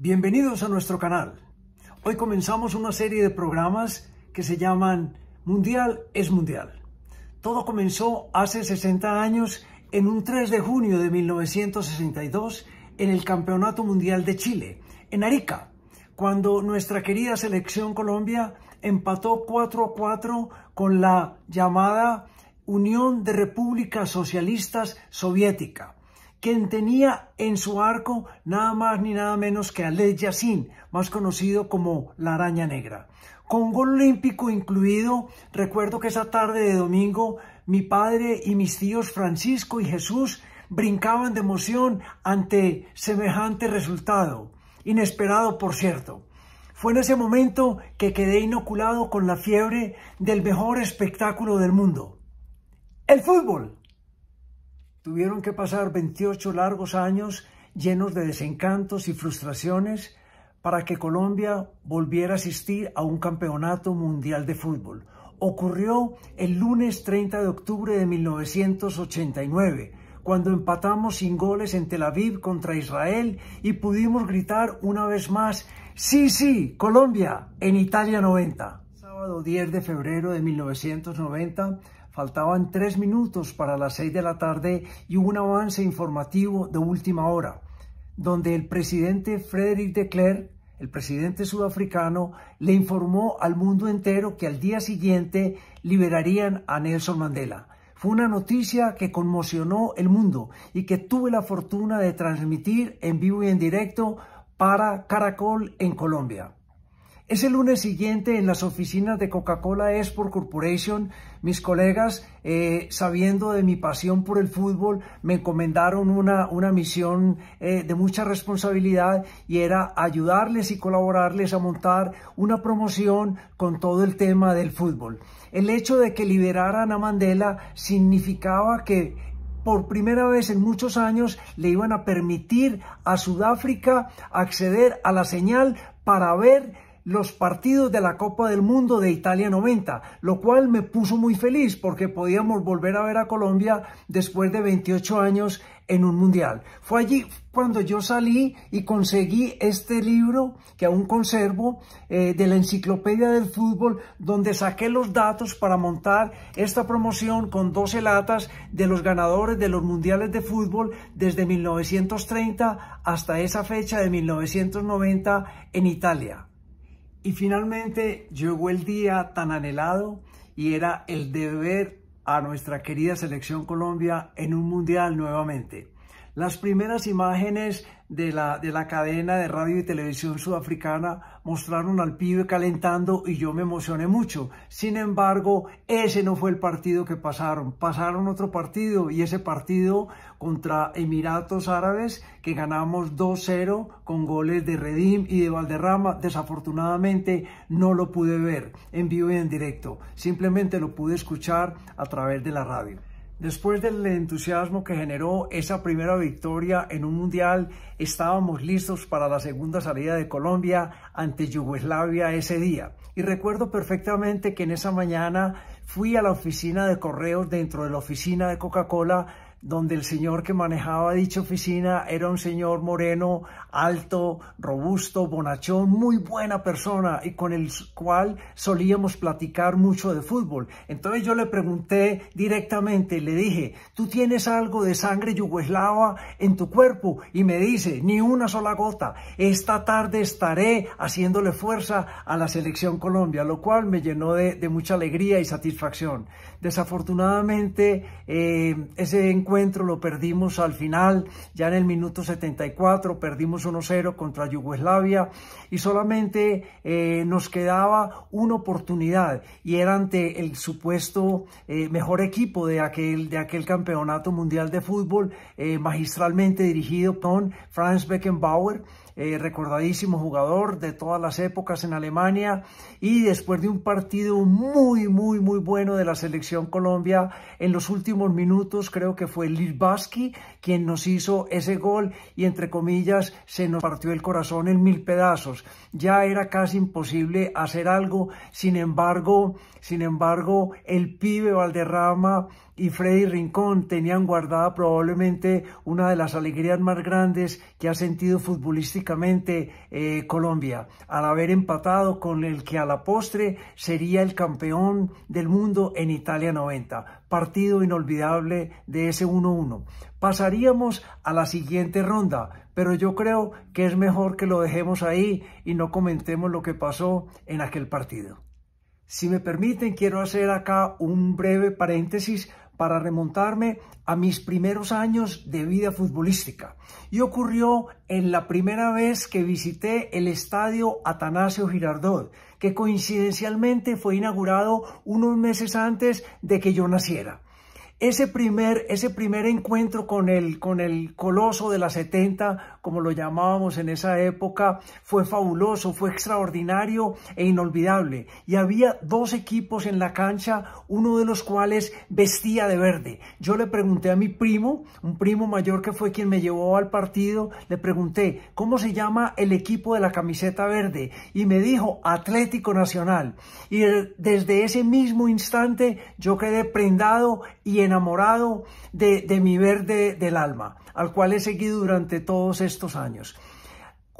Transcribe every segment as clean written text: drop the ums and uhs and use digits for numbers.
Bienvenidos a nuestro canal. Hoy comenzamos una serie de programas que se llaman Mundial es Mundial. Todo comenzó hace 60 años en un 3 de junio de 1962 en el Campeonato Mundial de Chile, en Arica, cuando nuestra querida selección Colombia empató 4-4 con la llamada Unión de Repúblicas Socialistas Soviética, quien tenía en su arco nada más ni nada menos que a Lech Yaszyn, más conocido como la Araña Negra. Con gol olímpico incluido, recuerdo que esa tarde de domingo mi padre y mis tíos Francisco y Jesús brincaban de emoción ante semejante resultado, inesperado por cierto. Fue en ese momento que quedé inoculado con la fiebre del mejor espectáculo del mundo, el fútbol. Tuvieron que pasar 28 largos años llenos de desencantos y frustraciones para que Colombia volviera a asistir a un campeonato mundial de fútbol. Ocurrió el lunes 30 de octubre de 1989, cuando empatamos sin goles en Tel Aviv contra Israel y pudimos gritar una vez más, ¡Sí, sí, Colombia, en Italia 90! Sábado 10 de febrero de 1990, faltaban 3 minutos para las 6 de la tarde y hubo un avance informativo de última hora, donde el presidente Frederik de Klerk, el presidente sudafricano, le informó al mundo entero que al día siguiente liberarían a Nelson Mandela. Fue una noticia que conmocionó el mundo y que tuve la fortuna de transmitir en vivo y en directo para Caracol en Colombia. Ese lunes siguiente, en las oficinas de Coca-Cola Export Corporation, mis colegas, sabiendo de mi pasión por el fútbol, me encomendaron una misión de mucha responsabilidad, y era ayudarles y colaborarles a montar una promoción con todo el tema del fútbol. El hecho de que liberaran a Mandela significaba que por primera vez en muchos años le iban a permitir a Sudáfrica acceder a la señal para ver los partidos de la Copa del Mundo de Italia 90, lo cual me puso muy feliz porque podíamos volver a ver a Colombia después de 28 años en un mundial. Fue allí cuando yo salí y conseguí este libro que aún conservo, de la Enciclopedia del Fútbol, donde saqué los datos para montar esta promoción con 12 latas de los ganadores de los mundiales de fútbol desde 1930 hasta esa fecha de 1990 en Italia. Y finalmente llegó el día tan anhelado, y era el de ver a nuestra querida selección Colombia en un mundial nuevamente. Las primeras imágenes de la cadena de radio y televisión sudafricana mostraron al pibe calentando y yo me emocioné mucho. Sin embargo, ese no fue el partido que pasaron. Pasaron otro partido, y ese partido contra Emiratos Árabes, que ganamos 2-0 con goles de Redim y de Valderrama. Desafortunadamente no lo pude ver en vivo y en directo. Simplemente lo pude escuchar a través de la radio. Después del entusiasmo que generó esa primera victoria en un mundial, estábamos listos para la segunda salida de Colombia ante Yugoslavia ese día. Y recuerdo perfectamente que en esa mañana fui a la oficina de correos dentro de la oficina de Coca-Cola, donde el señor que manejaba dicha oficina era un señor moreno, alto, robusto, bonachón, muy buena persona, y con el cual solíamos platicar mucho de fútbol. Entonces yo le pregunté directamente, le dije, ¿tú tienes algo de sangre yugoslava en tu cuerpo? Y me dice, ni una sola gota. Esta tarde estaré haciéndole fuerza a la selección Colombia, lo cual me llenó de mucha alegría y satisfacción. Desafortunadamente, ese encuentro lo perdimos al final, ya en el minuto 74, perdimos 1-0 contra Yugoslavia, y solamente nos quedaba una oportunidad, y era ante el supuesto mejor equipo de aquel campeonato mundial de fútbol, magistralmente dirigido por Franz Beckenbauer, recordadísimo jugador de todas las épocas en Alemania, y después de un partido muy bueno de la selección Colombia, en los últimos minutos creo que fue Littbarski quien nos hizo ese gol, y entre comillas se nos partió el corazón en 1000 pedazos. Ya era casi imposible hacer algo. Sin embargo, el pibe Valderrama y Freddy Rincón tenían guardada probablemente una de las alegrías más grandes que ha sentido futbolísticamente futbolísticamente Colombia, al haber empatado con el que a la postre sería el campeón del mundo en Italia 90. Partido inolvidable de ese 1-1. Pasaríamos a la siguiente ronda, pero yo creo que es mejor que lo dejemos ahí y no comentemos lo que pasó en aquel partido. Si me permiten, quiero hacer acá un breve paréntesis para remontarme a mis primeros años de vida futbolística. Y ocurrió en la primera vez que visité el estadio Atanasio Girardot, que coincidencialmente fue inaugurado unos meses antes de que yo naciera. Ese primer encuentro con el coloso de la 70, como lo llamábamos en esa época, fue fabuloso, fue extraordinario e inolvidable. Y había dos equipos en la cancha, uno de los cuales vestía de verde. Yo le pregunté a mi primo, un primo mayor que fue quien me llevó al partido, le pregunté, ¿cómo se llama el equipo de la camiseta verde? Y me dijo, Atlético Nacional. Y desde ese mismo instante yo quedé prendado y enamorado de mi verde del alma, al cual he seguido durante todos estos años.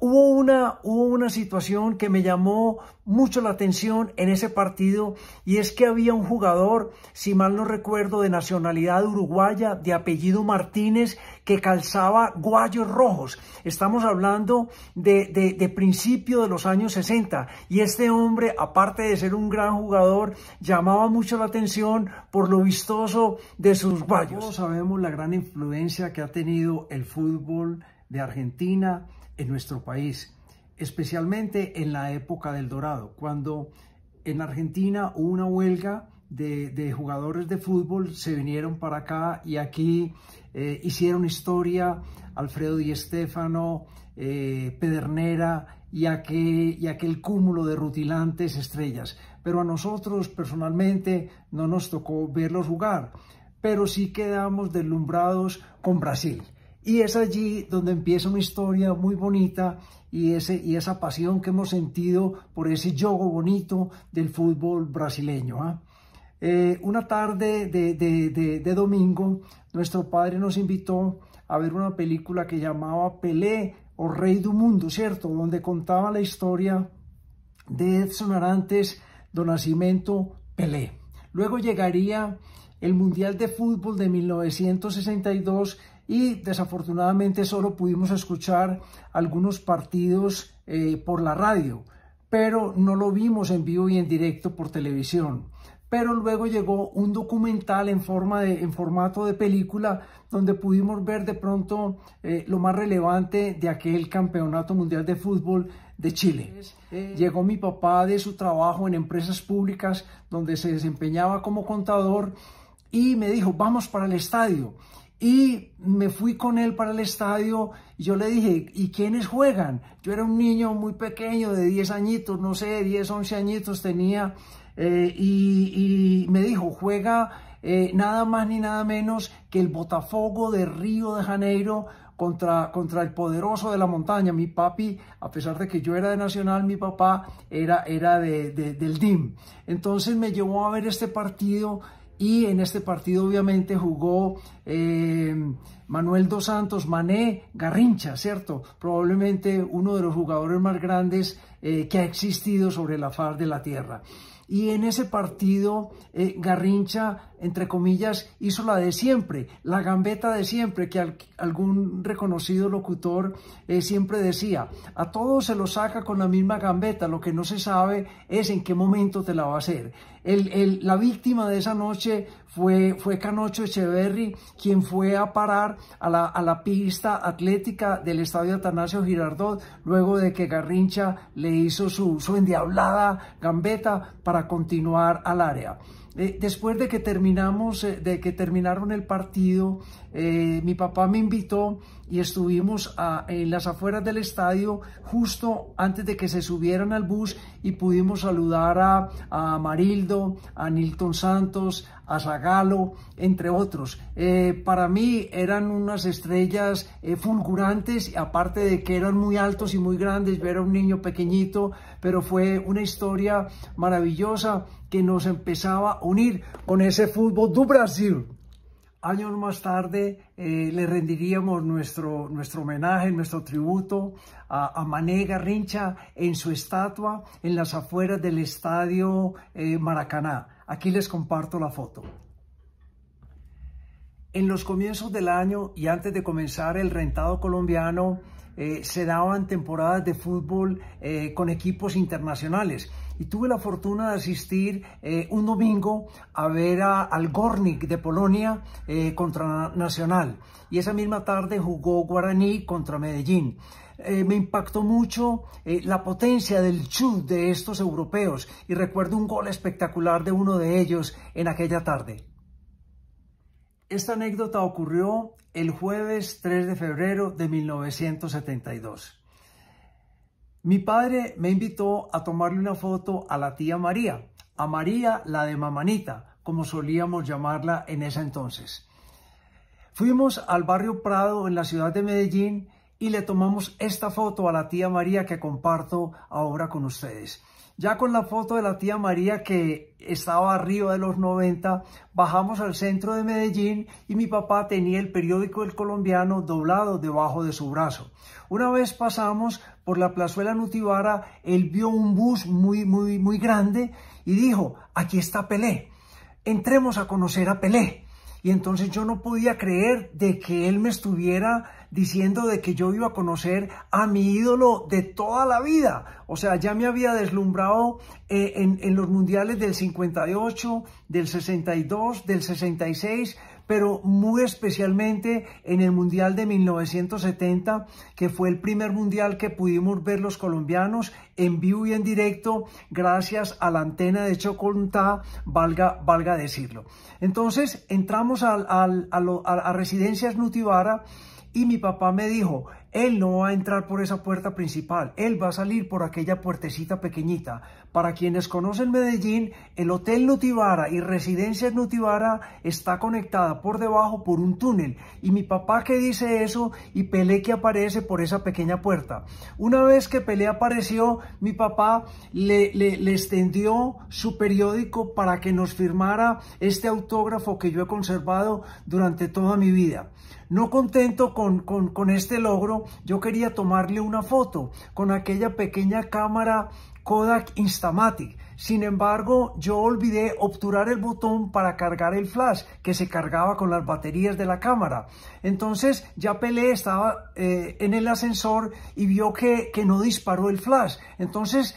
Hubo una situación que me llamó mucho la atención en ese partido, y es que había un jugador, si mal no recuerdo, de nacionalidad uruguaya, de apellido Martínez, que calzaba guayos rojos. Estamos hablando de principio de los años 60, y este hombre, aparte de ser un gran jugador, llamaba mucho la atención por lo vistoso de sus guayos. Todos sabemos la gran influencia que ha tenido el fútbol de Argentina en nuestro país, especialmente en la época del Dorado, cuando en Argentina hubo una huelga de jugadores de fútbol, se vinieron para acá y aquí hicieron historia Alfredo Di Stéfano, Pedernera y aquel cúmulo de rutilantes estrellas. Pero a nosotros personalmente no nos tocó verlos jugar, pero sí quedamos deslumbrados con Brasil. Y es allí donde empieza una historia muy bonita y esa pasión que hemos sentido por ese juego bonito del fútbol brasileño. Una tarde de domingo, nuestro padre nos invitó a ver una película que llamaba Pelé o Rey do Mundo, ¿cierto? Donde contaba la historia de Edson Arantes do Nascimento Pelé. Luego llegaría el Mundial de Fútbol de 1962 y desafortunadamente solo pudimos escuchar algunos partidos por la radio, pero no lo vimos en vivo y en directo por televisión. Pero luego llegó un documental en formato de película, donde pudimos ver de pronto lo más relevante de aquel Campeonato Mundial de Fútbol de Chile. Llegó mi papá de su trabajo en empresas públicas, donde se desempeñaba como contador, y me dijo, vamos para el estadio. Y me fui con él para el estadio y yo le dije, ¿y quiénes juegan? Yo era un niño muy pequeño de 10 añitos, no sé, 10, 11 añitos tenía, y me dijo, juega nada más ni nada menos que el Botafogo de Río de Janeiro contra el poderoso de la montaña. Mi papi, a pesar de que yo era de Nacional, mi papá era del DIM. Entonces me llevó a ver este partido. Y en este partido obviamente jugó Manuel dos Santos, Mané, Garrincha, ¿cierto? Probablemente uno de los jugadores más grandes que ha existido sobre la faz de la tierra. Y en ese partido Garrincha, entre comillas, hizo la de siempre, la gambeta de siempre, que algún reconocido locutor siempre decía, a todos se lo saca con la misma gambeta, lo que no se sabe es en qué momento te la va a hacer. La víctima de esa noche fue Canocho Echeverri, quien fue a parar a la pista atlética del estadio Atanasio Girardot, luego de que Garrincha le hizo su endiablada gambeta para continuar al área. Después de que terminaron el partido, mi papá me invitó y estuvimos en las afueras del estadio justo antes de que se subieran al bus y pudimos saludar a Marildo, a Nilton Santos, a Zagalo, entre otros. Para mí eran unas estrellas fulgurantes, aparte de que eran muy altos y muy grandes. Yo era un niño pequeñito, pero fue una historia maravillosa que nos empezaba a unir con ese fútbol do Brasil. Años más tarde le rendiríamos nuestro homenaje, nuestro tributo a Mané Garrincha en su estatua en las afueras del estadio Maracaná. Aquí les comparto la foto. En los comienzos del año y antes de comenzar el rentado colombiano, se daban temporadas de fútbol con equipos internacionales. Y tuve la fortuna de asistir un domingo a ver al Górnik de Polonia contra Nacional. Y esa misma tarde jugó Guaraní contra Medellín. Me impactó mucho la potencia del chut de estos europeos. Y recuerdo un gol espectacular de uno de ellos en aquella tarde. Esta anécdota ocurrió el jueves 3 de febrero de 1972. Mi padre me invitó a tomarle una foto a la tía María, a María la de Mamanita, como solíamos llamarla en ese entonces. Fuimos al barrio Prado en la ciudad de Medellín y le tomamos esta foto a la tía María que comparto ahora con ustedes. Ya con la foto de la tía María que estaba arriba de los 90, bajamos al centro de Medellín y mi papá tenía el periódico El Colombiano doblado debajo de su brazo. Una vez pasamos por la plazuela Nutibara, él vio un bus muy grande y dijo: aquí está Pelé, entremos a conocer a Pelé. Y entonces yo no podía creer de que él me estuviera diciendo de que yo iba a conocer a mi ídolo de toda la vida. O sea, ya me había deslumbrado en los mundiales del 58, del 62, del 66, pero muy especialmente en el mundial de 1970, que fue el primer mundial que pudimos ver los colombianos en vivo y en directo, gracias a la antena de Chocontá, valga decirlo. Entonces entramos a Residencias Nutibara y mi papá me dijo: él no va a entrar por esa puerta principal, él va a salir por aquella puertecita pequeñita. Para quienes conocen Medellín, el Hotel Nutibara y Residencias Nutibara está conectada por debajo por un túnel. Y mi papá que dice eso y Pelé que aparece por esa pequeña puerta. Una vez que Pelé apareció, mi papá le extendió su periódico para que nos firmara este autógrafo que yo he conservado durante toda mi vida. No contento con este logro, yo quería tomarle una foto con aquella pequeña cámara Kodak Instamatic. Sin embargo, yo olvidé obturar el botón para cargar el flash, que se cargaba con las baterías de la cámara. Entonces ya Pelé estaba en el ascensor y vio que no disparó el flash. Entonces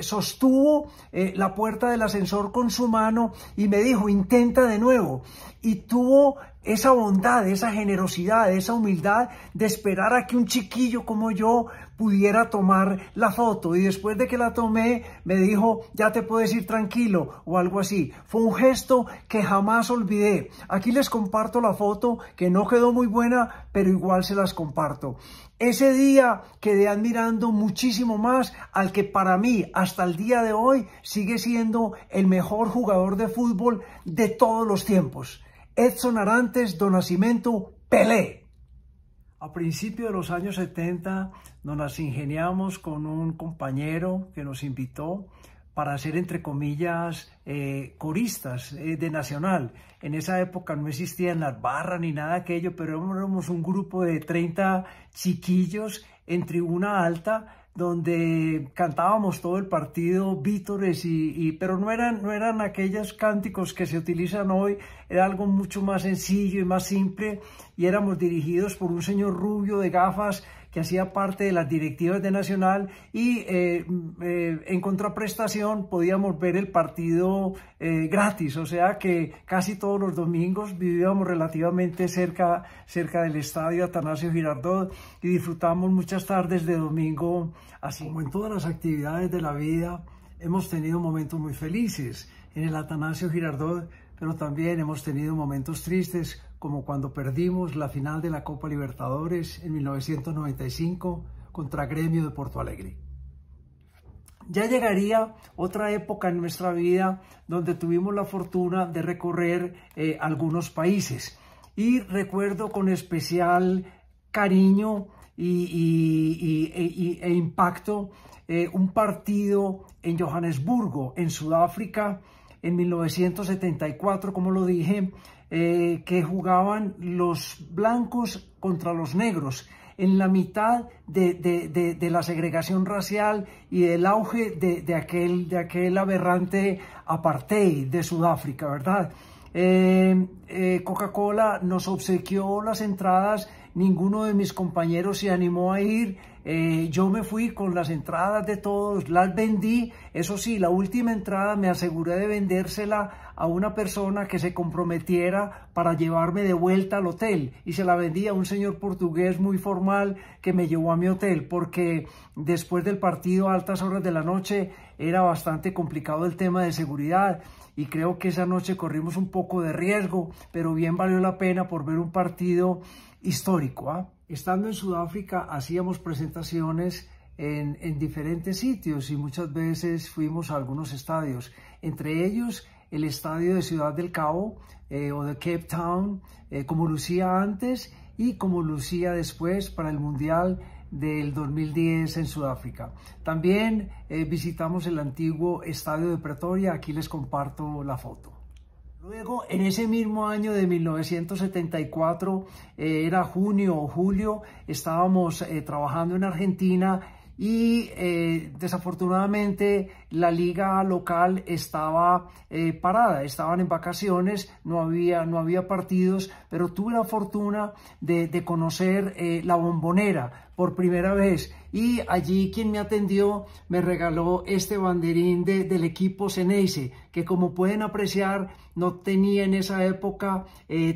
sostuvo la puerta del ascensor con su mano y me dijo: intenta de nuevo. Y tuvo esa bondad, esa generosidad, esa humildad de esperar a que un chiquillo como yo pudiera tomar la foto. Y después de que la tomé, me dijo: ya te puedes ir tranquilo, o algo así. Fue un gesto que jamás olvidé. Aquí les comparto la foto, que no quedó muy buena, pero igual se las comparto. Ese día quedé admirando muchísimo más al que para mí, hasta el día de hoy, sigue siendo el mejor jugador de fútbol de todos los tiempos: Edson Arantes do Nascimento Pelé. A principios de los años 70 nos las ingeniamos con un compañero que nos invitó para ser, entre comillas, coristas de Nacional. En esa época no existían las barras ni nada de aquello, pero éramos un grupo de 30 chiquillos en tribuna alta, donde cantábamos todo el partido vítores, pero no eran aquellos cánticos que se utilizan hoy. Era algo mucho más sencillo y más simple, y éramos dirigidos por un señor rubio de gafas que hacía parte de las directivas de Nacional, y en contraprestación podíamos ver el partido gratis, o sea que casi todos los domingos vivíamos relativamente cerca del estadio Atanasio Girardot y disfrutamos muchas tardes de domingo así. Como en todas las actividades de la vida, hemos tenido momentos muy felices en el Atanasio Girardot, pero también hemos tenido momentos tristes, como cuando perdimos la final de la Copa Libertadores en 1995 contra Gremio de Porto Alegre. Ya llegaría otra época en nuestra vida donde tuvimos la fortuna de recorrer algunos países, y recuerdo con especial cariño e impacto un partido en Johannesburgo, en Sudáfrica, en 1974, como lo dije, que jugaban los blancos contra los negros en la mitad de la segregación racial y del auge de aquel aberrante apartheid de Sudáfrica, ¿verdad? Coca-Cola nos obsequió las entradas, ninguno de mis compañeros se animó a ir, yo me fui con las entradas de todos, las vendí, eso sí, la última entrada me aseguré de vendérsela a una persona que se comprometiera para llevarme de vuelta al hotel, y se la vendí a un señor portugués muy formal que me llevó a mi hotel, porque después del partido a altas horas de la noche era bastante complicado el tema de seguridad, y creo que esa noche corrimos un poco de riesgo, pero bien valió la pena por ver un partido histórico, ¿ah? Estando en Sudáfrica hacíamos presentaciones en diferentes sitios y muchas veces fuimos a algunos estadios, entre ellos el estadio de Ciudad del Cabo o de Cape Town, como lucía antes y como lucía después para el Mundial del 2010 en Sudáfrica. También visitamos el antiguo estadio de Pretoria, aquí les comparto la foto. Luego, en ese mismo año de 1974, era junio o julio, estábamos trabajando en Argentina y desafortunadamente la liga local estaba parada, estaban en vacaciones, no había partidos, pero tuve la fortuna de conocer la Bombonera por primera vez, y allí quien me atendió me regaló este banderín del equipo Xeneize, que como pueden apreciar no tenía en esa época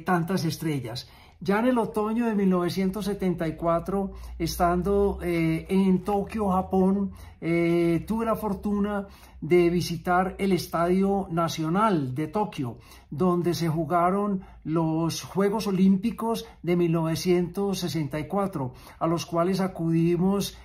tantas estrellas. Ya en el otoño de 1974, estando en Tokio, Japón, tuve la fortuna de visitar el Estadio Nacional de Tokio, donde se jugaron los Juegos Olímpicos de 1964, a los cuales acudimos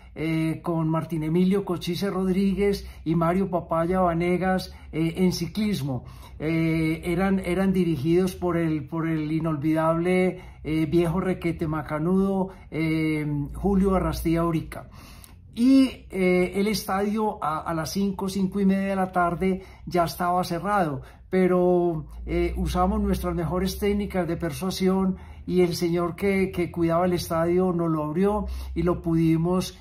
con Martín Emilio Cochise Rodríguez y Mario Papaya Vanegas en ciclismo. Eran dirigidos por el inolvidable viejo requete macanudo Julio Arrastía Orica. Y el estadio a las 5:30 de la tarde ya estaba cerrado, pero usamos nuestras mejores técnicas de persuasión y el señor que cuidaba el estadio nos lo abrió y lo pudimos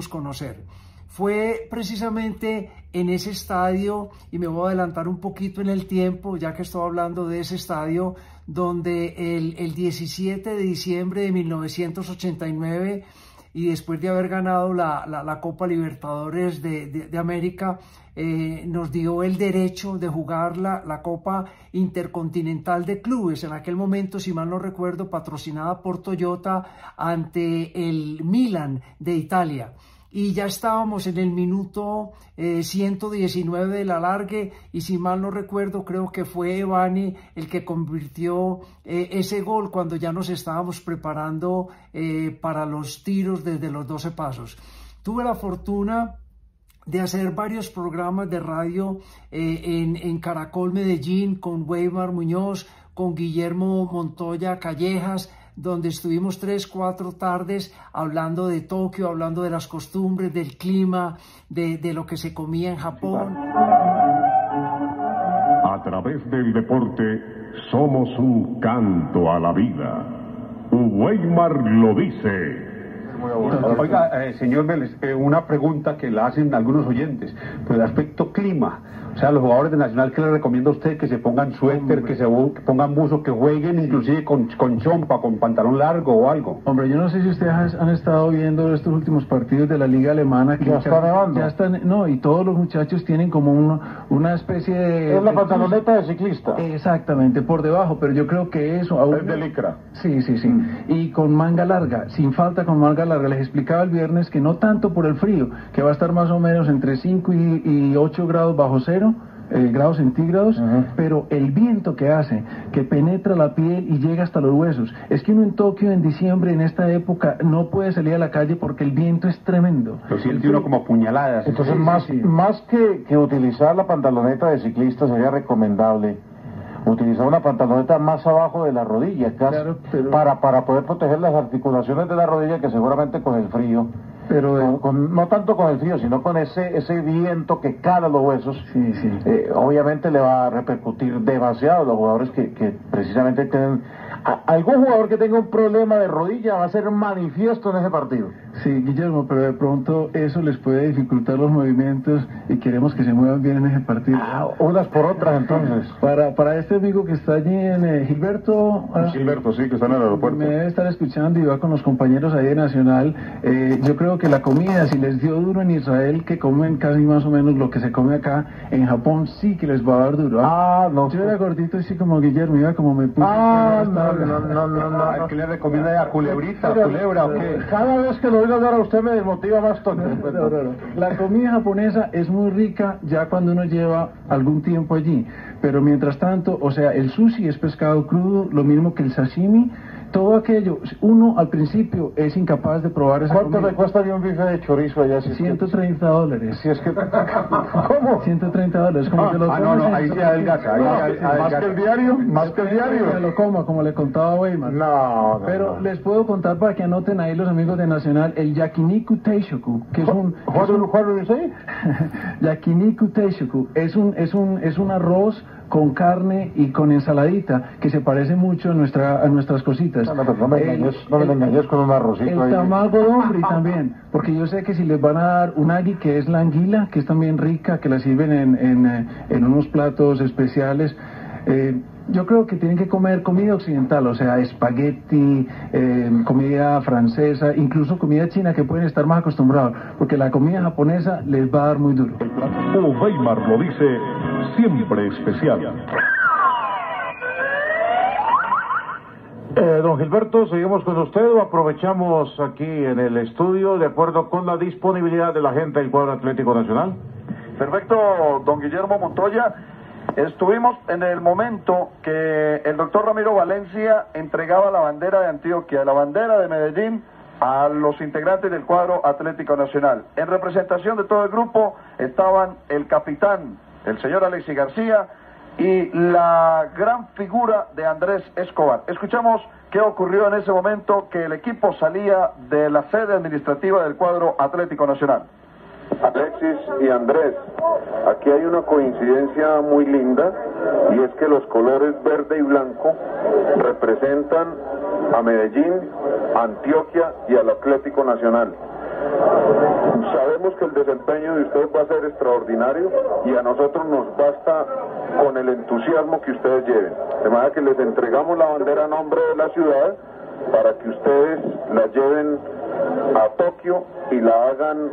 conocer. Fue precisamente en ese estadio, y me voy a adelantar un poquito en el tiempo, ya que estoy hablando de ese estadio, donde el 17 de diciembre de 1989, y después de haber ganado la Copa Libertadores de América, nos dio el derecho de jugar la Copa Intercontinental de Clubes, en aquel momento, si mal no recuerdo, patrocinada por Toyota, ante el Milan de Italia. Y ya estábamos en el minuto 119 del alargue, y si mal no recuerdo, creo que fue Evani el que convirtió ese gol cuando ya nos estábamos preparando para los tiros desde los 12 pasos. Tuve la fortuna de hacer varios programas de radio en Caracol Medellín con Weimar Muñoz, con Guillermo Montoya Callejas, donde estuvimos 3-4 tardes hablando de Tokio, hablando de las costumbres, del clima, de lo que se comía en Japón. A través del deporte somos un canto a la vida. Weimar lo dice. Oiga, señor Vélez, una pregunta que la hacen algunos oyentes, por el aspecto clima. O sea, los jugadores de Nacional, ¿qué le recomienda a usted? Que se pongan suéter, que pongan buzo, que jueguen inclusive con chompa, con pantalón largo o algo. Hombre, yo no sé si ustedes han estado viendo estos últimos partidos de la Liga Alemana. Que ya está nevando. Ya están, no, y todos los muchachos tienen como una especie de... Es la pantaloneta de ciclista. Exactamente, por debajo, pero yo creo que eso... Es de licra. Sí. Y con manga larga, sin falta con manga larga. Les explicaba el viernes que no tanto por el frío, que va a estar más o menos entre 5 y 8 grados bajo cero, grados centígrados, pero el viento que hace, que penetra la piel y llega hasta los huesos. Es que uno en Tokio en diciembre, en esta época, no puede salir a la calle porque el viento es tremendo. Lo siente uno como puñaladas. Entonces, más que utilizar la pantaloneta de ciclista, sería recomendable utilizar una pantaloneta más abajo de la rodilla, claro, pero... para poder proteger las articulaciones de la rodilla, que seguramente con el frío Pero no tanto con el frío, sino con ese viento que cala los huesos. sí, sí. Obviamente le va a repercutir demasiado a los jugadores que precisamente tienen... algún jugador que tenga un problema de rodilla va a ser manifiesto en ese partido. Sí, Guillermo, pero de pronto eso les puede dificultar los movimientos y queremos que se muevan bien en ese partido. Unas por otras, entonces. Para este amigo que está allí en Gilberto... Gilberto, sí, que está en el aeropuerto. Me debe estar escuchando y va con los compañeros ahí de Nacional. Yo creo que la comida, si les dio duro en Israel, que comen casi más o menos lo que se come acá, en Japón sí que les va a dar duro. No. Yo era gordito así como Guillermo, iba como me puse. No. ¿Qué le recomienda a culebrita, culebra o qué? Cada vez que lo oigo hablar a usted me desmotiva más todo. No. La comida japonesa es muy rica ya cuando uno lleva algún tiempo allí, pero mientras tanto, o sea, el sushi es pescado crudo, lo mismo que el sashimi, todo aquello, uno al principio es incapaz de probar esa comida. ¿Cuánto le cuesta un bife de chorizo allá? Si $130. Si es que... ¿Cómo? $130, como te lo No, ahí sí adelgaza. ¿Más que el diario? ¿Más que el diario? Me lo como, como le contaba Weimar. No. Pero les puedo contar para que anoten ahí los amigos de Nacional, el yakiniku teishoku, que es un... What do you say? Yakiniku teishoku es un arroz con carne y con ensaladita, que se parece mucho a nuestras cositas. No me engañes con un arrocito ahí. El tamago donbri también, porque yo sé que si les van a dar un agi, que es la anguila, que es también rica, que la sirven en unos platos especiales, yo creo que tienen que comer comida occidental, o sea, espagueti, comida francesa, incluso comida china, que pueden estar más acostumbrados, porque la comida japonesa les va a dar muy duro. Weimar lo dice, siempre especial. Don Gilberto, seguimos con usted o aprovechamos aquí en el estudio de acuerdo con la disponibilidad de la gente del cuadro Atlético Nacional. Perfecto, don Guillermo Montoya. Estuvimos en el momento que el doctor Ramiro Valencia entregaba la bandera de Antioquia, la bandera de Medellín, a los integrantes del cuadro Atlético Nacional. En representación de todo el grupo estaban el capitán, el señor Alexis García, y la gran figura de Andrés Escobar. Escuchamos qué ocurrió en ese momento que el equipo salía de la sede administrativa del cuadro Atlético Nacional. Alexis y Andrés, aquí hay una coincidencia muy linda, y es que los colores verde y blanco representan a Medellín, a Antioquia y al Atlético Nacional. Sabemos que el desempeño de ustedes va a ser extraordinario y a nosotros nos basta con el entusiasmo que ustedes lleven. De manera que les entregamos la bandera a nombre de la ciudad para que ustedes la lleven a Tokio y la hagan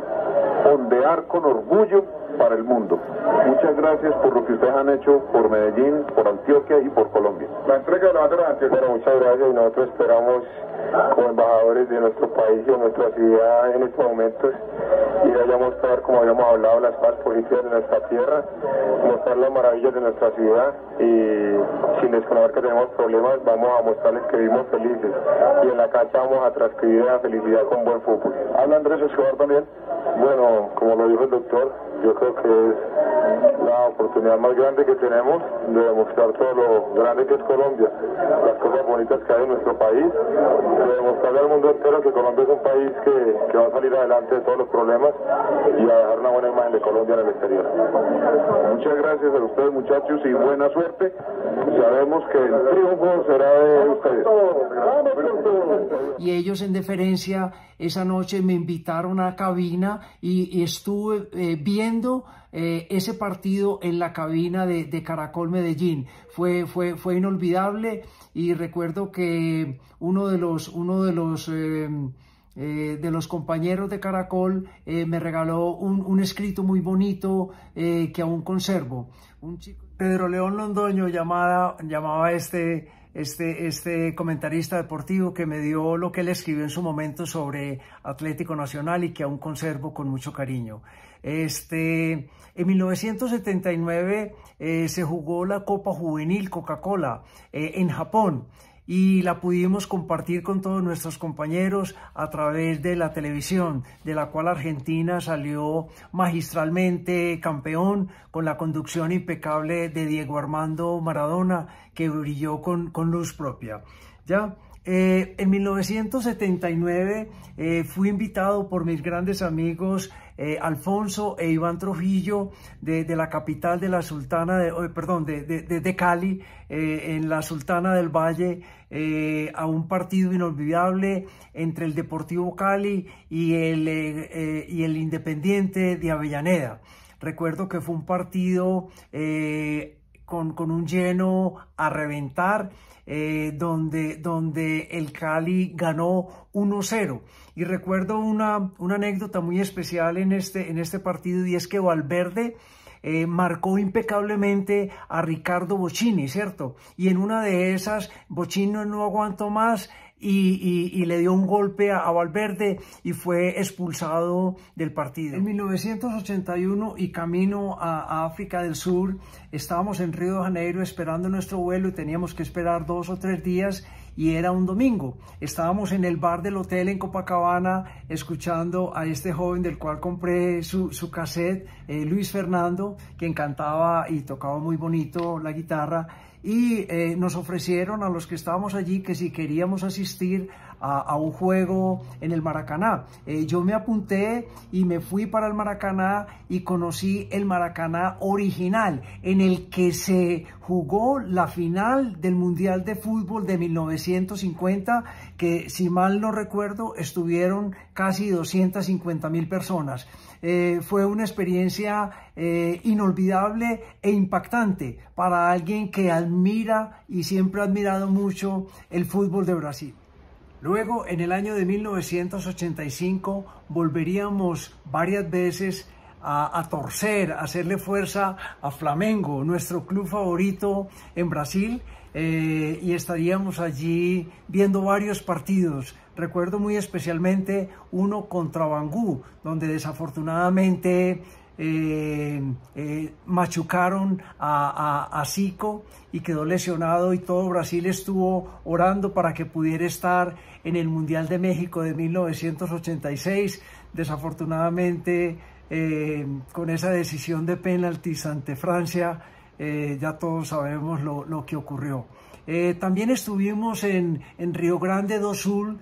ondear con orgullo para el mundo. Muchas gracias por lo que ustedes han hecho por Medellín, por Antioquia y por Colombia. La entrega de la bandera de Antioquia. Bueno, muchas gracias, y nosotros esperamos como embajadores de nuestro país y de nuestra ciudad en estos momentos ir allá a mostrar, como habíamos hablado, las cosas positivas de nuestra tierra, mostrar las maravillas de nuestra ciudad, y sin desconocer que tenemos problemas vamos a mostrarles que vivimos felices, y en la cancha vamos a transcribir la felicidad con buen fútbol. ¿Habla Andrés Escobar también? Bueno, como lo dijo el doctor, yo creo que es la oportunidad más grande que tenemos de demostrar todo lo grande que es Colombia, las cosas bonitas que hay en nuestro país, de demostrarle al mundo entero que Colombia es un país que va a salir adelante de todos los problemas y a dejar una buena imagen de Colombia en el exterior. Muchas gracias a ustedes, muchachos, y buena suerte. Sabemos que el triunfo será de ustedes. Y ellos en deferencia esa noche me invitaron a la cabina y estuve viendo ese partido en la cabina de Caracol Medellín. Fue inolvidable, y recuerdo que uno de los compañeros de Caracol me regaló un escrito muy bonito que aún conservo. Un chico, Pedro León Londoño llamaba este comentarista deportivo, que me dio lo que él escribió en su momento sobre Atlético Nacional y que aún conservo con mucho cariño. En 1979 se jugó la Copa Juvenil Coca-Cola en Japón, y la pudimos compartir con todos nuestros compañeros a través de la televisión, de la cual Argentina salió magistralmente campeón con la conducción impecable de Diego Armando Maradona, que brilló con luz propia. ¿Ya? En 1979 fui invitado por mis grandes amigos Alfonso e Iván Trujillo de la capital de la Sultana de Cali, en la Sultana del Valle, a un partido inolvidable entre el Deportivo Cali y el Independiente de Avellaneda. Recuerdo que fue un partido con un lleno a reventar, donde el Cali ganó 1-0. Y recuerdo una anécdota muy especial en este partido, y es que Valverde marcó impecablemente a Ricardo Bochini, ¿cierto? Y en una de esas, Bochini no aguantó más y le dio un golpe a Valverde y fue expulsado del partido. En 1981, y camino a África del Sur, estábamos en Río de Janeiro esperando nuestro vuelo y teníamos que esperar 2 o 3 días, y era un domingo. Estábamos en el bar del hotel en Copacabana escuchando a este joven del cual compré su cassette, Luis Fernando, quien cantaba y tocaba muy bonito la guitarra. Y nos ofrecieron a los que estábamos allí que si queríamos asistir a un juego en el Maracaná. Yo me apunté y me fui para el Maracaná y conocí el Maracaná original, en el que se jugó la final del Mundial de Fútbol de 1950, que si mal no recuerdo estuvieron casi 250.000 personas. Fue una experiencia inolvidable e impactante para alguien que admira y siempre ha admirado mucho el fútbol de Brasil. Luego, en el año de 1985, volveríamos varias veces a torcer, a hacerle fuerza a Flamengo, nuestro club favorito en Brasil, y estaríamos allí viendo varios partidos. Recuerdo muy especialmente uno contra Bangu, donde desafortunadamente machucaron a Zico y quedó lesionado, y todo Brasil estuvo orando para que pudiera estar en el Mundial de México de 1986. Desafortunadamente, con esa decisión de penaltis ante Francia, ya todos sabemos lo que ocurrió. También estuvimos en Río Grande do Sul,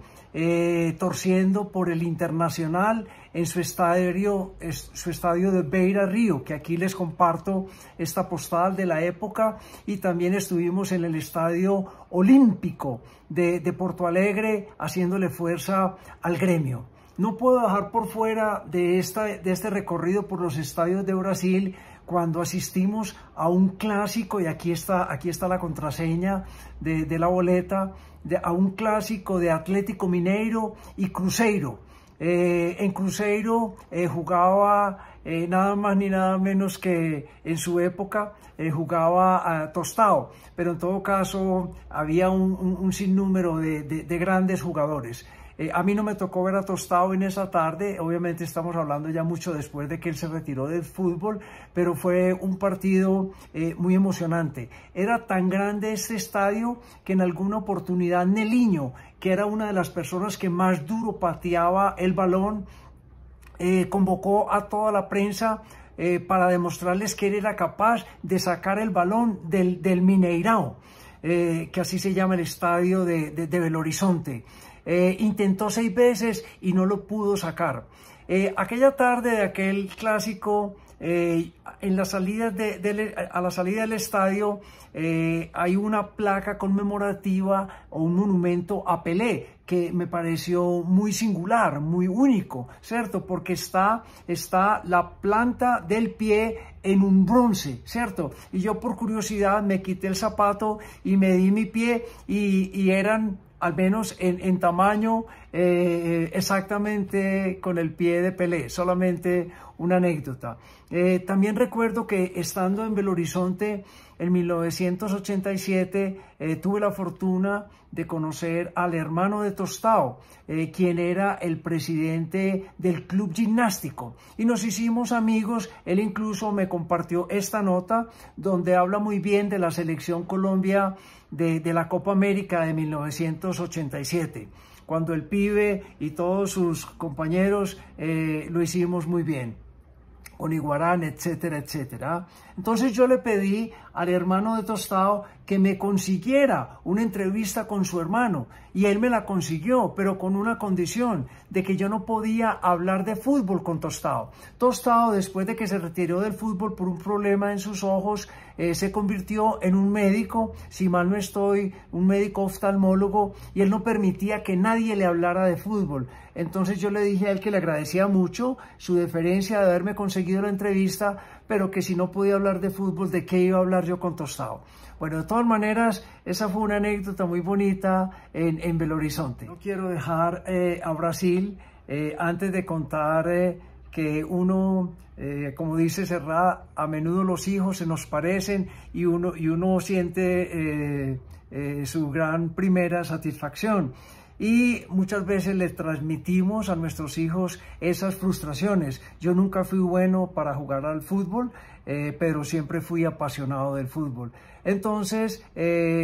torciendo por el Internacional en su estadio de Beira Río, que aquí les comparto esta postal de la época. Y también estuvimos en el Estadio Olímpico de Porto Alegre, haciéndole fuerza al Gremio. No puedo dejar por fuera de este recorrido por los estadios de Brasil cuando asistimos a un clásico, y aquí está la contraseña de la boleta, a un clásico de Atlético Mineiro y Cruzeiro. En Cruzeiro jugaba nada más ni nada menos que en su época jugaba Tostão, pero en todo caso había un sinnúmero de grandes jugadores. A mí no me tocó ver a Tostão en esa tarde, obviamente estamos hablando ya mucho después de que él se retiró del fútbol, pero fue un partido muy emocionante. Era tan grande este estadio que en alguna oportunidad Neliño, que era una de las personas que más duro pateaba el balón, convocó a toda la prensa para demostrarles que él era capaz de sacar el balón del Mineirão, que así se llama el estadio de Belo Horizonte. Intentó 6 veces y no lo pudo sacar. Aquella tarde de aquel clásico, a la salida del estadio hay una placa conmemorativa o un monumento a Pelé, que me pareció muy singular, muy único, ¿cierto? Porque está la planta del pie en un bronce, ¿cierto? Y yo por curiosidad me quité el zapato y medí mi pie y eran al menos en tamaño exactamente con el pie de Pelé. Solamente una anécdota. También recuerdo que estando en Belo Horizonte en 1987 tuve la fortuna de conocer al hermano de Tostão, quien era el presidente del club gimnástico, y nos hicimos amigos. Él incluso me compartió esta nota donde habla muy bien de la selección Colombia de la Copa América de 1987, cuando el pibe y todos sus compañeros lo hicimos muy bien, con Iguarán, etcétera, etcétera. Entonces yo le pedí al hermano de Tostão que me consiguiera una entrevista con su hermano, y él me la consiguió, pero con una condición, de que yo no podía hablar de fútbol con Tostado. Tostado, después de que se retiró del fútbol por un problema en sus ojos, se convirtió en un médico, si mal no estoy, un médico oftalmólogo, y él no permitía que nadie le hablara de fútbol. Entonces yo le dije a él que le agradecía mucho su deferencia de haberme conseguido la entrevista, pero que si no podía hablar de fútbol, ¿de qué iba a hablar yo con Tostado? Bueno, de todas maneras, esa fue una anécdota muy bonita en Belo Horizonte. No quiero dejar a Brasil antes de contar que uno, como dice Serrat, a menudo los hijos se nos parecen y uno siente su gran primera satisfacción. Y muchas veces le transmitimos a nuestros hijos esas frustraciones. Yo nunca fui bueno para jugar al fútbol, pero siempre fui apasionado del fútbol. Entonces,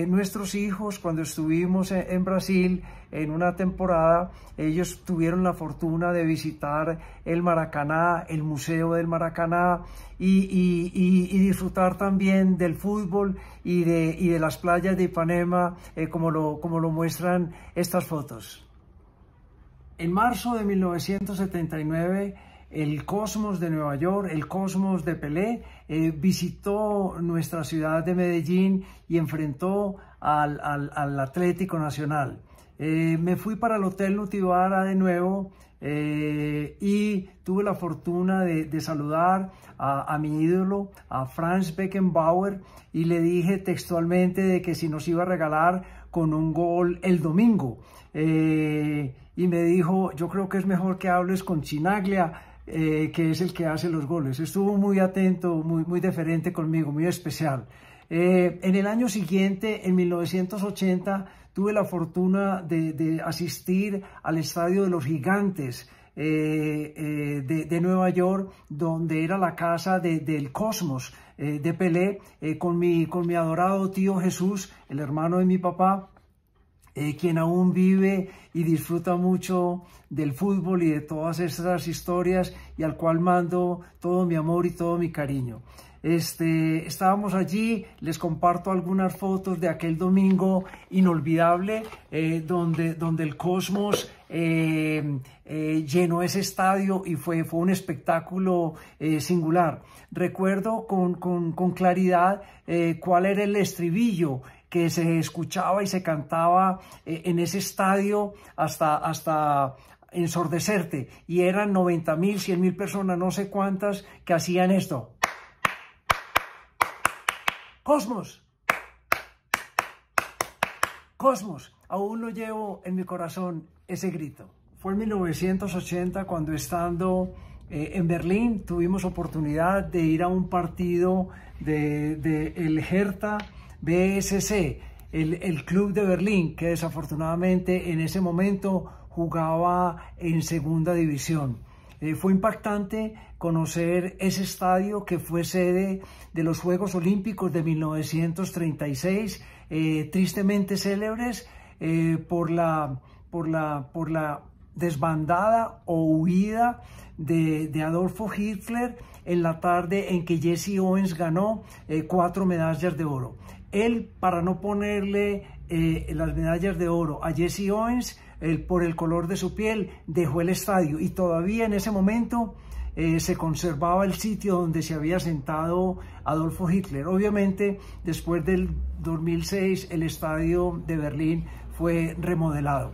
nuestros hijos, cuando estuvimos en Brasil en una temporada, ellos tuvieron la fortuna de visitar el Maracaná, el Museo del Maracaná, y disfrutar también del fútbol y de las playas de Ipanema, como lo muestran estas fotos. En marzo de 1979, el Cosmos de Nueva York, el Cosmos de Pelé, visitó nuestra ciudad de Medellín y enfrentó al Atlético Nacional. Me fui para el Hotel Nutibara de nuevo y tuve la fortuna de saludar a mi ídolo, a Franz Beckenbauer, y le dije textualmente de que si nos iba a regalar con un gol el domingo. Y me dijo, yo creo que es mejor que hables con Chinaglia, que es el que hace los goles. Estuvo muy atento, muy deferente conmigo, muy especial. En el año siguiente, en 1980, tuve la fortuna de asistir al Estadio de los Gigantes de Nueva York, donde era la casa del Cosmos de Pelé, con mi adorado tío Jesús, el hermano de mi papá, quien aún vive y disfruta mucho del fútbol y de todas esas historias, y al cual mando todo mi amor y todo mi cariño. Estábamos allí, les comparto algunas fotos de aquel domingo inolvidable, donde el Cosmos llenó ese estadio y fue un espectáculo singular. Recuerdo con claridad cuál era el estribillo que se escuchaba y se cantaba en ese estadio hasta ensordecerte, y eran 90.000, 100.000 personas, no sé cuántas, que hacían esto. Cosmos, Cosmos, aún lo llevo en mi corazón ese grito. Fue en 1980 cuando, estando en Berlín, tuvimos oportunidad de ir a un partido de el Hertha BSC, el club de Berlín, que desafortunadamente en ese momento jugaba en segunda división. Fue impactante conocer ese estadio, que fue sede de los Juegos Olímpicos de 1936, tristemente célebres por la desbandada o huida de Adolfo Hitler en la tarde en que Jesse Owens ganó 4 medallas de oro. Él, para no ponerle las medallas de oro a Jesse Owens, por el color de su piel, dejó el estadio, y todavía en ese momento se conservaba el sitio donde se había sentado Adolfo Hitler. Obviamente, después del 2006, el estadio de Berlín fue remodelado.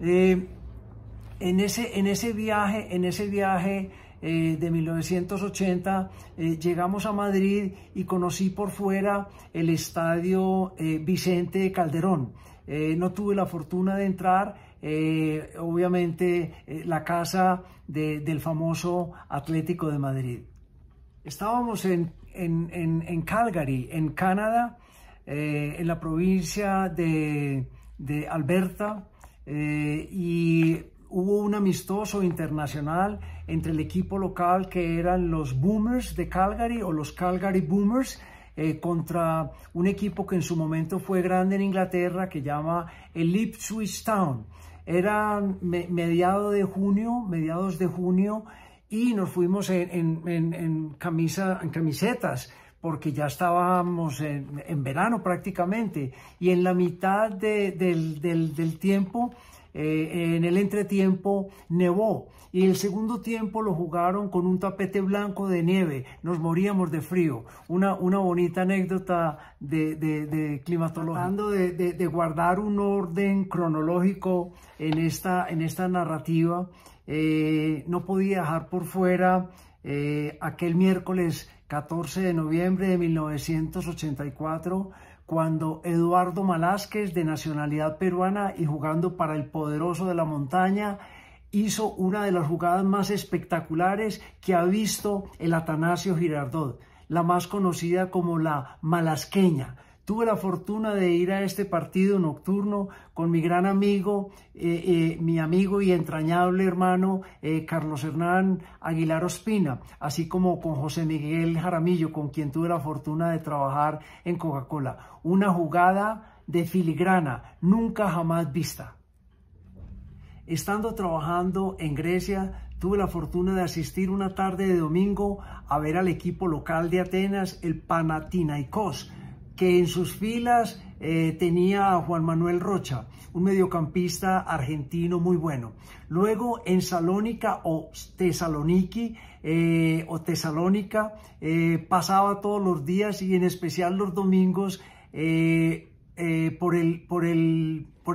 En ese viaje de 1980, llegamos a Madrid y conocí por fuera el estadio Vicente Calderón. No tuve la fortuna de entrar, obviamente, la casa del famoso Atlético de Madrid. Estábamos en Calgary, en Canadá, en la provincia de Alberta, y hubo un amistoso internacional entre el equipo local, que eran los Boomers de Calgary, o los Calgary Boomers, contra un equipo que en su momento fue grande en Inglaterra, que llama el Ipswich Town. Era mediados de junio, y nos fuimos en camisetas, porque ya estábamos en verano prácticamente, y en la mitad del tiempo, en el entretiempo, nevó, y el segundo tiempo lo jugaron con un tapete blanco de nieve. Nos moríamos de frío. Una bonita anécdota de climatología. Tratando de guardar un orden cronológico en esta narrativa, no podía dejar por fuera aquel miércoles 14 de noviembre de 1984, cuando Eduardo Malásquez, de nacionalidad peruana y jugando para el Poderoso de la Montaña, hizo una de las jugadas más espectaculares que ha visto el Atanasio Girardot, la más conocida como la malasqueña. Tuve la fortuna de ir a este partido nocturno con mi gran amigo, mi amigo y entrañable hermano Carlos Hernán Aguilar Ospina, así como con José Miguel Jaramillo, con quien tuve la fortuna de trabajar en Coca-Cola. Una jugada de filigrana, nunca jamás vista. Estando trabajando en Grecia, tuve la fortuna de asistir una tarde de domingo a ver al equipo local de Atenas, el Panathinaikos, que en sus filas tenía a Juan Manuel Rocha, un mediocampista argentino muy bueno. Luego en Salónica o Tesalónica, pasaba todos los días y en especial los domingos por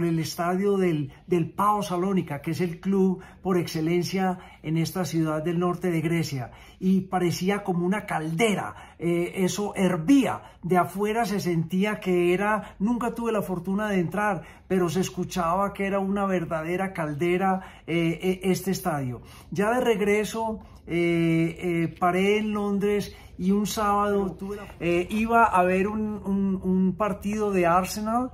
el estadio del PAOK Salónica, que es el club por excelencia en esta ciudad del norte de Grecia, y parecía como una caldera, eso hervía, de afuera se sentía que era, nunca tuve la fortuna de entrar, pero se escuchaba que era una verdadera caldera este estadio. Ya de regreso paré en Londres y un sábado iba a ver un partido de Arsenal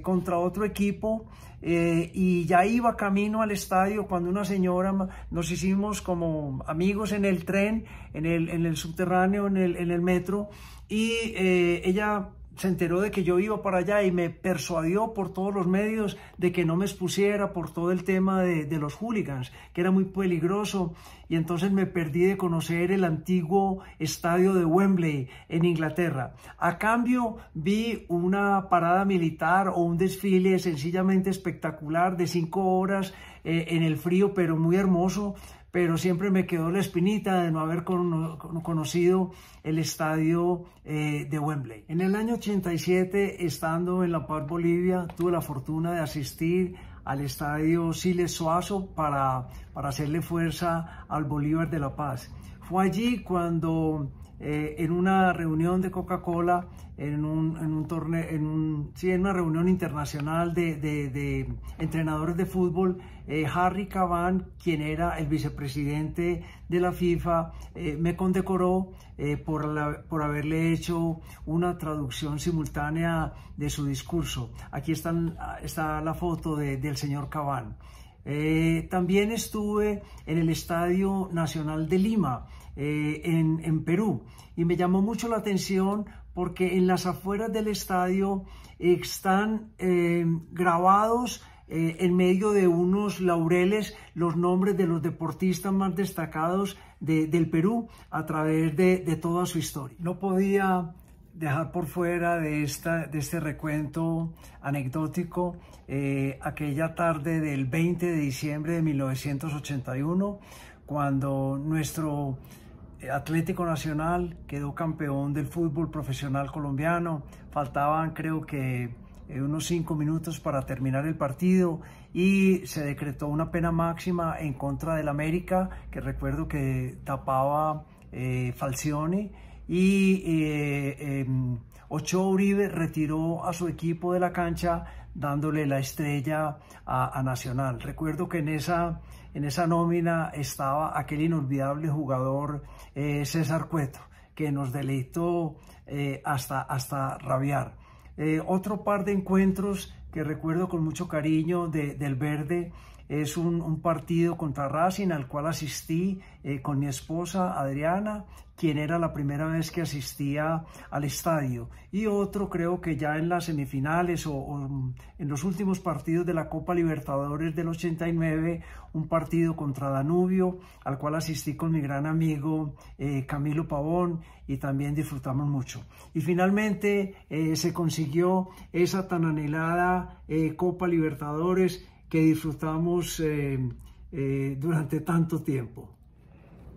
contra otro equipo, y ya iba camino al estadio cuando una señora, nos hicimos como amigos en el tren, en el subterráneo, en el metro, y ella se enteró de que yo iba para allá y me persuadió por todos los medios de que no me expusiera por todo el tema de los hooligans, que era muy peligroso, y entonces me perdí de conocer el antiguo estadio de Wembley en Inglaterra. A cambio vi una parada militar o un desfile sencillamente espectacular de 5 horas en el frío, pero muy hermoso. Pero siempre me quedó la espinita de no haber conocido el estadio de Wembley. En el año 87, estando en La Paz, Bolivia, tuve la fortuna de asistir al estadio Siles Suazo para hacerle fuerza al Bolívar de La Paz. Fue allí cuando en una reunión de Coca-Cola, en una reunión internacional de entrenadores de fútbol, Harry Caban, quien era el vicepresidente de la FIFA, me condecoró por haberle hecho una traducción simultánea de su discurso. Aquí está la foto del señor Caban. También estuve en el Estadio Nacional de Lima, en Perú, y me llamó mucho la atención porque en las afueras del estadio están grabados en medio de unos laureles los nombres de los deportistas más destacados del Perú a través de toda su historia. No podía dejar por fuera de este recuento anecdótico aquella tarde del 20 de diciembre de 1981, cuando nuestro Atlético Nacional quedó campeón del fútbol profesional colombiano. Faltaban, creo que unos 5 minutos para terminar el partido y se decretó una pena máxima en contra del América, que recuerdo que tapaba Falcioni, y Ochoa Uribe retiró a su equipo de la cancha dándole la estrella a Nacional. Recuerdo que en esa nómina estaba aquel inolvidable jugador César Cueto, que nos deleitó hasta rabiar. Otro par de encuentros que recuerdo con mucho cariño del Verde es un partido contra Racing al cual asistí con mi esposa Adriana, quien era la primera vez que asistía al estadio, y otro creo que ya en las semifinales o en los últimos partidos de la Copa Libertadores del 89, un partido contra Danubio al cual asistí con mi gran amigo Camilo Pavón, y también disfrutamos mucho. Y finalmente se consiguió esa tan anhelada Copa Libertadores que disfrutamos durante tanto tiempo.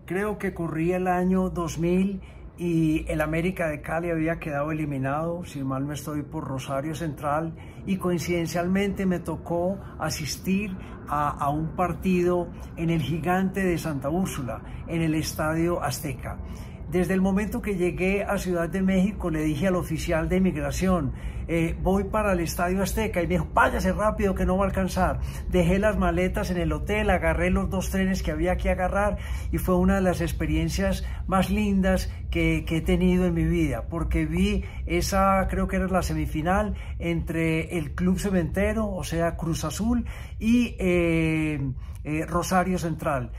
Creo que corría el año 2000 y el América de Cali había quedado eliminado, si mal no estoy, por Rosario Central, y coincidencialmente me tocó asistir a un partido en el Gigante de Santa Úrsula, en el Estadio Azteca. Desde el momento que llegué a Ciudad de México le dije al oficial de inmigración, voy para el Estadio Azteca, y me dijo, váyase rápido que no va a alcanzar. Dejé las maletas en el hotel, agarré los 2 trenes que había que agarrar, y fue una de las experiencias más lindas que he tenido en mi vida, porque vi esa, creo que era la semifinal entre el Club Cementero, o sea Cruz Azul, y Rosario Central.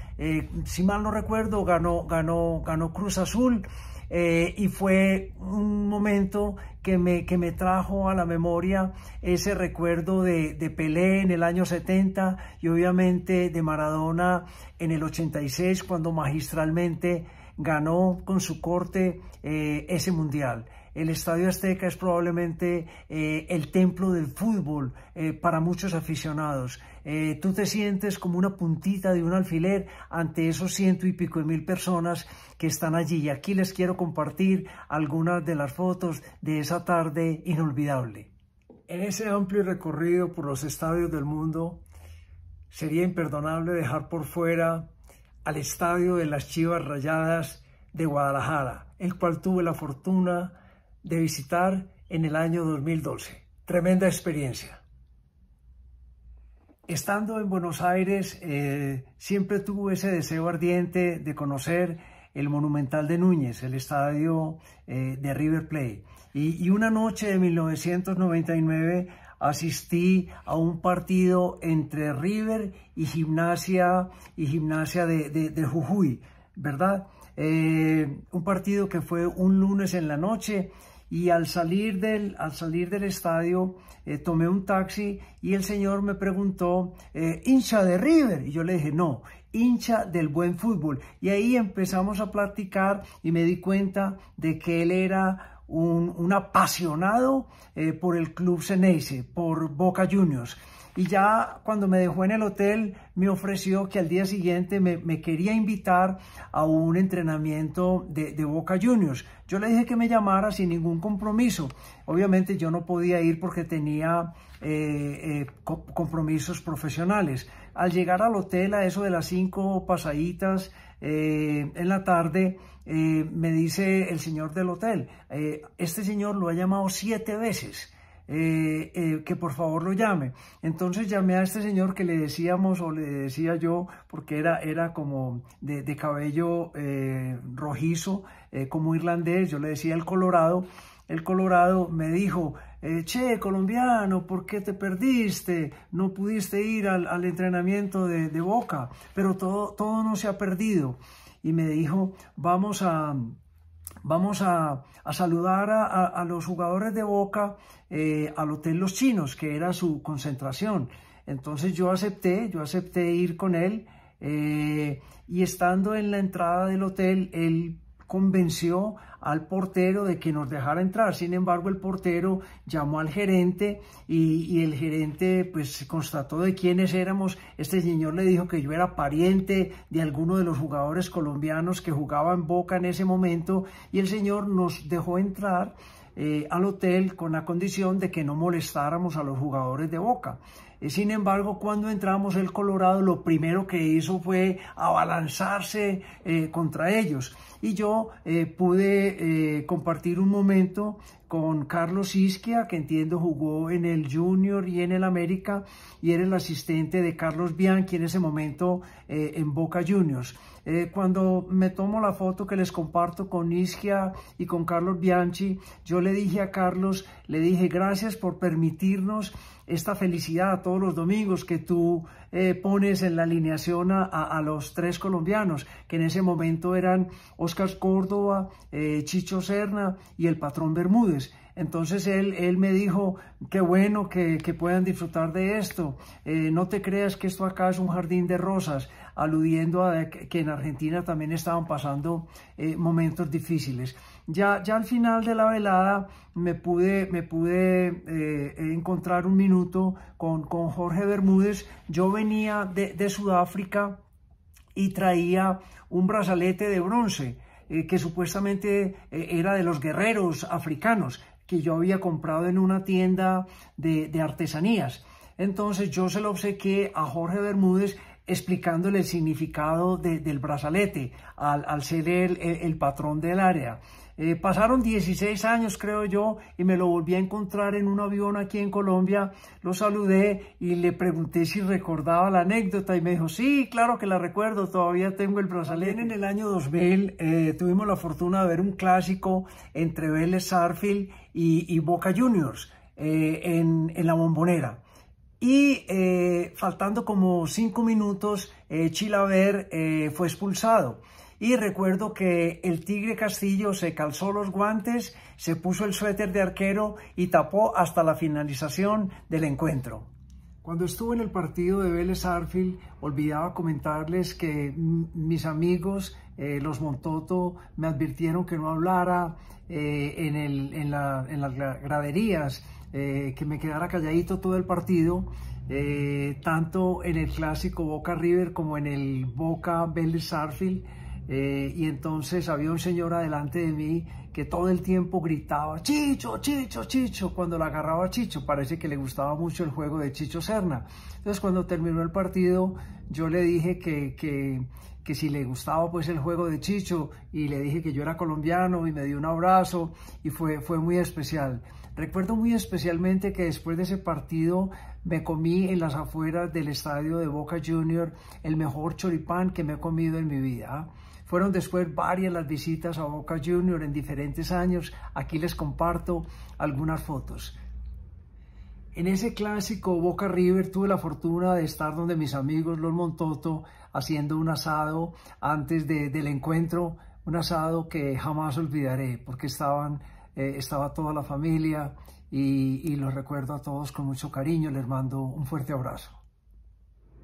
Si mal no recuerdo, ganó Cruz Azul, y fue un momento que me trajo a la memoria ese recuerdo de Pelé en el año 70 y obviamente de Maradona en el 86, cuando magistralmente ganó con su corte ese mundial. El Estadio Azteca es probablemente el templo del fútbol para muchos aficionados. Tú te sientes como una puntita de un alfiler ante esos 100 y pico de mil personas que están allí. Y aquí les quiero compartir algunas de las fotos de esa tarde inolvidable. En ese amplio recorrido por los estadios del mundo, sería imperdonable dejar por fuera al estadio de las Chivas Rayadas de Guadalajara, el cual tuve la fortuna de visitar en el año 2012. Tremenda experiencia. Estando en Buenos Aires, siempre tuve ese deseo ardiente de conocer el Monumental de Núñez, el estadio de River Plate. Y una noche de 1999 asistí a un partido entre River y Gimnasia de Jujuy, ¿verdad? Un partido que fue un lunes en la noche, y al salir del estadio tomé un taxi y el señor me preguntó, ¿hincha de River? Y yo le dije, no, hincha del buen fútbol. Y ahí empezamos a platicar y me di cuenta de que él era un apasionado por el club Xeneize, por Boca Juniors. Y ya cuando me dejó en el hotel me ofreció que al día siguiente me quería invitar a un entrenamiento de Boca Juniors. Yo le dije que me llamara sin ningún compromiso. Obviamente yo no podía ir porque tenía compromisos profesionales. Al llegar al hotel a eso de las 5 pasaditas en la tarde, me dice el señor del hotel, este señor lo ha llamado 7 veces. Que por favor lo llame. Entonces llamé a este señor que le decíamos, o le decía yo, porque era como de cabello rojizo, como irlandés, yo le decía el Colorado. El Colorado me dijo, che, colombiano, ¿por qué te perdiste? No pudiste ir al entrenamiento de Boca, pero todo no se ha perdido. Y me dijo, vamos a saludar a los jugadores de Boca al Hotel Los Chinos, que era su concentración. Entonces yo acepté ir con él, y estando en la entrada del hotel, él convenció al portero de que nos dejara entrar. Sin embargo, el portero llamó al gerente y el gerente pues constató de quiénes éramos. Este señor le dijo que yo era pariente de alguno de los jugadores colombianos que jugaban en Boca en ese momento, y el señor nos dejó entrar al hotel con la condición de que no molestáramos a los jugadores de Boca. Sin embargo, cuando entramos, el Colorado lo primero que hizo fue abalanzarse contra ellos. Y yo pude compartir un momento con Carlos Isquia, que entiendo jugó en el Junior y en el América, y era el asistente de Carlos Bianchi en ese momento en Boca Juniors. Cuando me tomo la foto que les comparto con Isquia y con Carlos Bianchi, yo le dije a Carlos, gracias por permitirnos esta felicidad todos los domingos, que tú pones en la alineación a los 3 colombianos, que en ese momento eran Oscar Córdoba, Chicho Serna y el Patrón Bermúdez. Entonces él me dijo, qué bueno que puedan disfrutar de esto, no te creas que esto acá es un jardín de rosas, aludiendo a que en Argentina también estaban pasando momentos difíciles. Ya al final de la velada me pude encontrar un minuto con Jorge Bermúdez. Yo venía de Sudáfrica y traía un brazalete de bronce que supuestamente era de los guerreros africanos, que yo había comprado en una tienda de artesanías. Entonces yo se lo obsequié a Jorge Bermúdez explicándole el significado del brazalete al ser el patrón del área. Pasaron 16 años, creo yo, y me lo volví a encontrar en un avión aquí en Colombia. Lo saludé y le pregunté si recordaba la anécdota y me dijo, sí, claro que la recuerdo, todavía tengo el brazalete. En el año 2000 tuvimos la fortuna de ver un clásico entre Vélez Sarsfield y Boca Juniors en la Bombonera. Y faltando como 5 minutos, Chilaver fue expulsado. Y recuerdo que el Tigre Castillo se calzó los guantes, se puso el suéter de arquero y tapó hasta la finalización del encuentro. Cuando estuve en el partido de Vélez Sarsfield, olvidaba comentarles que mis amigos, los Montoto, me advirtieron que no hablara en las graderías, que me quedara calladito todo el partido, tanto en el clásico Boca River como en el Boca Vélez Sarsfield. Y entonces había un señor adelante de mí que todo el tiempo gritaba Chicho, Chicho, Chicho, cuando la agarraba a Chicho. Parece que le gustaba mucho el juego de Chicho Serna. Entonces cuando terminó el partido yo le dije que si le gustaba pues el juego de Chicho, y le dije que yo era colombiano y me dio un abrazo y fue muy especial. Recuerdo muy especialmente que después de ese partido me comí en las afueras del estadio de Boca Junior el mejor choripán que me he comido en mi vida. Fueron después varias las visitas a Boca Junior en diferentes años. Aquí les comparto algunas fotos. En ese clásico Boca River tuve la fortuna de estar donde mis amigos los Montoto haciendo un asado antes del encuentro, un asado que jamás olvidaré porque estaba toda la familia y los recuerdo a todos con mucho cariño. Les mando un fuerte abrazo.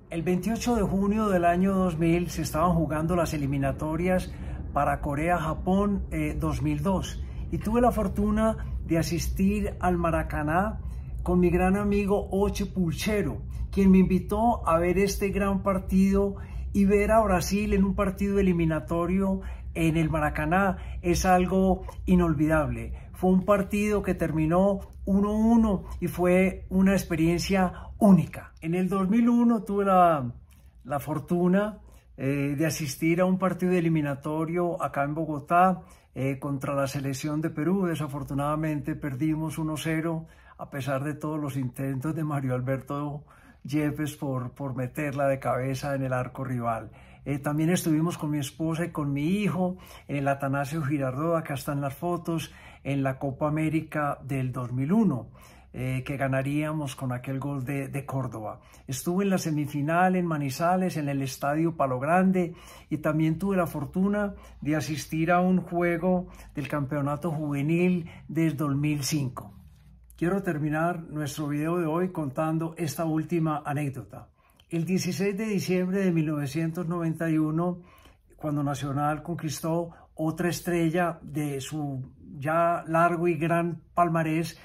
El 28 de junio del año 2000 se estaban jugando las eliminatorias para Corea-Japón 2002 y tuve la fortuna de asistir al Maracaná con mi gran amigo Oche Pulchero, quien me invitó a ver este gran partido, y ver a Brasil en un partido eliminatorio en el Maracaná es algo inolvidable. Fue un partido que terminó 1-1 y fue una experiencia única. En el 2001 tuve la fortuna de asistir a un partido eliminatorio acá en Bogotá contra la selección de Perú. Desafortunadamente perdimos 1-0 a pesar de todos los intentos de Mario Alberto Yepes por meterla de cabeza en el arco rival. También estuvimos con mi esposa y con mi hijo en el Atanasio Girardot, acá están las fotos, en la Copa América del 2001, que ganaríamos con aquel gol de Córdoba. Estuve en la semifinal en Manizales, en el Estadio Palo Grande, y también tuve la fortuna de asistir a un juego del Campeonato Juvenil del 2005. Quiero terminar nuestro video de hoy contando esta última anécdota. El 16 de diciembre de 1991, cuando Nacional conquistó otra estrella de su ya largo y gran palmarés,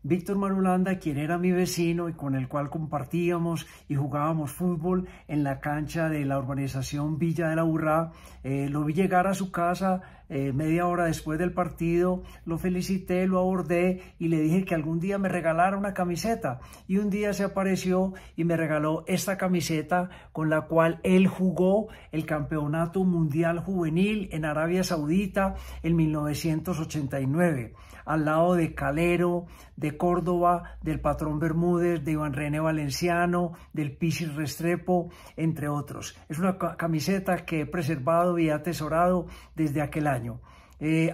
Víctor Marulanda, quien era mi vecino y con el cual compartíamos y jugábamos fútbol en la cancha de la urbanización Villa de la Urrá, lo vi llegar a su casa media hora después del partido, lo felicité, lo abordé y le dije que algún día me regalara una camiseta, y un día se apareció y me regaló esta camiseta con la cual él jugó el Campeonato Mundial Juvenil en Arabia Saudita en 1989, al lado de Calero, de Córdoba, del Patrón Bermúdez, de Iván René Valenciano, del Pisis Restrepo, entre otros. Es una camiseta que he preservado y he atesorado desde aquel año.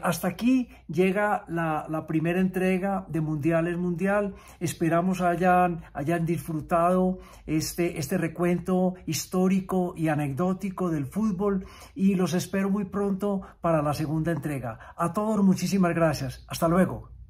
Hasta aquí llega la primera entrega de Mundial es Mundial. Esperamos hayan disfrutado este recuento histórico y anecdótico del fútbol, y los espero muy pronto para la segunda entrega. A todos muchísimas gracias. Hasta luego.